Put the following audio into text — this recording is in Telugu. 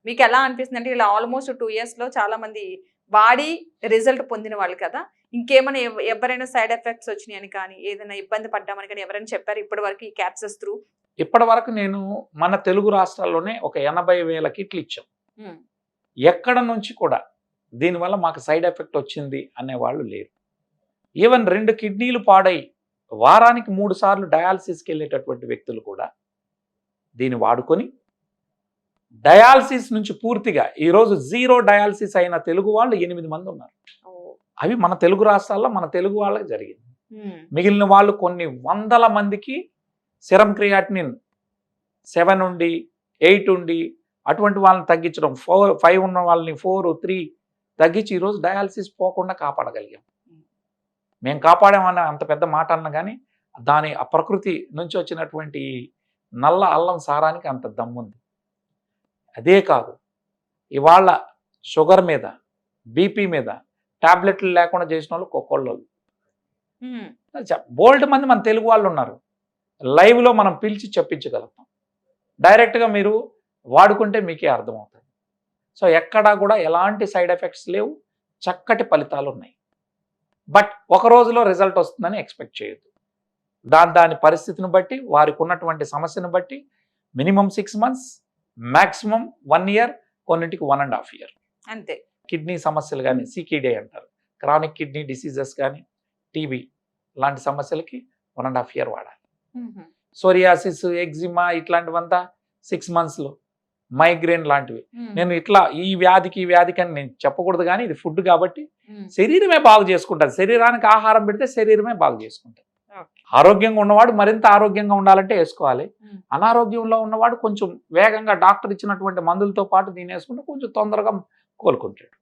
మీకు ఎలా అనిపిస్తుంది అంటే ఇలా ఆల్మోస్ట్ 2 years లో చాలా మంది వాడి రిజల్ట్ పొందిన వాళ్ళు కదా, ఇంకేమైనా ఎవరైనా సైడ్ ఎఫెక్ట్స్ వచ్చినాయని కానీ ఏదైనా ఇబ్బంది పడ్డామని కానీ ఎవరైనా చెప్పారు ఇప్పటి వరకు ఈ క్యాప్సస్ త్రూ? ఇప్పటి వరకు నేను మన తెలుగు రాష్ట్రాల్లోనే ఒక 80,000 కిట్లు ఇచ్చాం. ఎక్కడ నుంచి కూడా దీనివల్ల మాకు సైడ్ ఎఫెక్ట్ వచ్చింది అనేవాళ్ళు లేరు. ఈవెన్ 2 కిడ్నీలు పాడై వారానికి 3 సార్లు డయాలసిస్కి వెళ్ళేటటువంటి వ్యక్తులు కూడా దీన్ని వాడుకొని డయాలసిస్ నుంచి పూర్తిగా ఈరోజు 0 డయాలసిస్ అయిన తెలుగు వాళ్ళు 8 మంది ఉన్నారు. అవి మన తెలుగు రాష్ట్రాల్లో మన తెలుగు వాళ్ళకి జరిగింది. మిగిలిన వాళ్ళు కొన్ని వందల మందికి సెరం క్రియాటినిన్ 7 ఉండి 8 ఉండి అటువంటి వాళ్ళని తగ్గించడం, 5 ఉన్న వాళ్ళని 4, 3 తగ్గించి ఈరోజు డయాలసిస్ పోకుండా కాపాడగలిగాం. మేము కాపాడామన్న అంత పెద్ద మాట అన్న కానీ దాని ఆ ప్రకృతి నుంచి వచ్చినటువంటి నల్ల అల్లం సారానికి అంత దమ్ముంది. అదే కాదు, ఇవాళ షుగర్ మీద, బీపీ మీద టాబ్లెట్లు లేకుండా చేసిన వాళ్ళు ఒక్కొక్కళ్ళు బోల్డ్ మంది మన తెలుగు వాళ్ళు ఉన్నారు. లైవ్లో మనం పిలిచి చెప్పించగలుగుతాం. డైరెక్ట్గా మీరు వాడుకుంటే మీకే అర్థమవుతుంది. సో ఎక్కడా కూడా ఎలాంటి సైడ్ ఎఫెక్ట్స్ లేవు, చక్కటి ఫలితాలు ఉన్నాయి. బట్ ఒక రోజులో రిజల్ట్ వస్తుందని ఎక్స్పెక్ట్ చేయొద్దు. దాని పరిస్థితిని బట్టి, వారికి ఉన్నటువంటి సమస్యను బట్టి మినిమం 6 months, మ్యాక్సిమం 1 year, కొన్నింటికి 1.5 year అంతే. కిడ్నీ సమస్యలు కానీ CKD అంటారు, క్రానిక్ కిడ్నీ డిసీజెస్ కానీ టీబీ లాంటి సమస్యలకి 1.5 year వాడాలి. సోరియాసిస్, ఎగ్జిమా ఇట్లాంటివంతా 6 monthsలో, మైగ్రేన్ లాంటివి. నేను ఇట్లా ఈ వ్యాధికి అని నేను చెప్పకూడదు కానీ ఇది ఫుడ్ కాబట్టి శరీరమే బాగు చేసుకుంటుంది. శరీరానికి ఆహారం పెడితే శరీరమే బాగు చేసుకుంటుంది. ఆరోగ్యంగా ఉన్నవాడు మరింత ఆరోగ్యంగా ఉండాలంటే వేసుకోవాలి. అనారోగ్యంలో ఉన్నవాడు కొంచెం వేగంగా డాక్టర్ ఇచ్చినటువంటి మందులతో పాటు దీన్ని వేసుకుంటే కొంచెం తొందరగా కోలుకుంటాడు.